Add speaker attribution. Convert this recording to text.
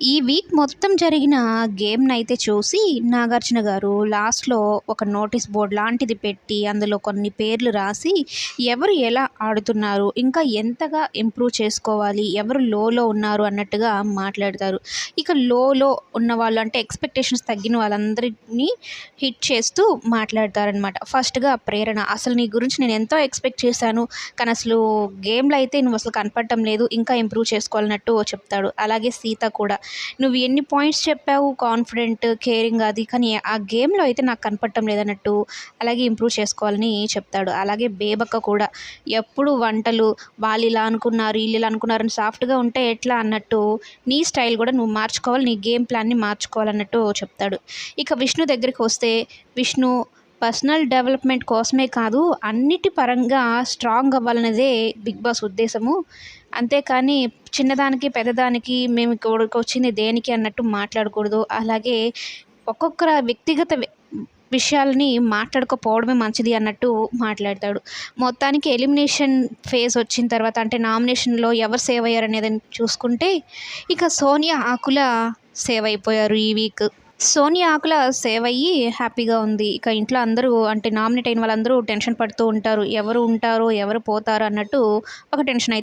Speaker 1: ఈ వీక్ మొత్తం జరిగిన గేమ్‌నైతే చూసి 'నాగార్జున' గారు లాస్ట్‌లో ఒక నోటీస్ బోర్డ్ లాంటిది పెట్టి, అందులో కొన్ని పేర్లు రాసి, ఎవరు ఎలా ఆడుతున్నారు, ఇంకా ఎంతగా ఇంప్రూవ్ చేసుకోవాలి, ఎవరు లోలో ఉన్నారు అన్నట్టుగా మాట్లాడతారు. ఇక లోలో ఉన్నవాళ్ళు అంటే ఎక్స్‌పెక్టేషన్స్ తగ్గిన వాళ్ళందరిని హిట్ చేస్తూ మాట్లాడతారనమాట. ఫస్ట్‌గా ప్రేరణ, "అసలు నీ గురించి నేను ఎంతో ఎక్స్‌పెక్ట్ చేశాను. కానీ అసలు గేమ్‌లో అయితే నువ్వసలు కనపడటం లేదు. ఇంకా ఇంప్రూవ్ చేసుకోవాలన్నట్టు" చెప్తాడు. అలాగే సీత కూడా, "నువ్వు ఎన్ని పాయింట్స్ చెప్పావు కాన్ఫిడెంట్, కేరింగ్ అది. కానీ ఆ గేమ్‌లో అయితే నాకు కనపడటం లేదన్నట్టు, అలాగే ఇంప్రూవ్ చేసుకోవాలని" చెప్తాడు. అలాగే బేబక్క కూడా ఎప్పుడు వంటలు, వాళ్ళిలా అనుకున్నారు, ఈళ్ళిలా అనుకున్నారని సాఫ్ట్‌గా ఉంటే ఎట్లా అన్నట్టు, నీ స్టైల్ కూడా నువ్వు మార్చుకోవాలి, నీ గేమ్ ప్లాన్‌ని మార్చుకోవాలన్నట్టు చెప్తాడు. ఇక విష్ణు దగ్గరికి వస్తే, విష్ణు పర్సనల్ డెవలప్‌మెంట్ కోసమే కాదు, అన్నిటి పరంగా స్ట్రాంగ్ అవ్వాలనేదే బిగ్ బాస్ ఉద్దేశము. అంతేకానీ చిన్నదానికి, పెద్దదానికి మేము ఇక్కడికొచ్చింది దేనికి అన్నట్టు మాట్లాడకూడదు. అలాగే ఒక్కొక్కర వ్యక్తిగత విషయాలని మాట్లాడకపోవడమే మంచిది అన్నట్టు మాట్లాడతాడు. మొత్తానికి ఎలిమినేషన్ ఫేజ్ వచ్చిన తర్వాత అంటే నామినేషన్‌లో ఎవరు సేవ్ అయ్యారనేది చూసుకుంటే, ఇక సోనియా ఆకుల సేవ్ అయిపోయారు ఈ వీక్. సోనియా ఆకుల సేవ్ అయ్యి హ్యాపీగా ఉంది. ఇక ఇంట్లో అందరూ అంటే నామినేట్ అయిన వాళ్ళందరూ టెన్షన్ పడుతూ ఉంటారు. ఎవరు ఉంటారో, ఎవరు పోతారో అన్నట్టు ఒక టెన్షన్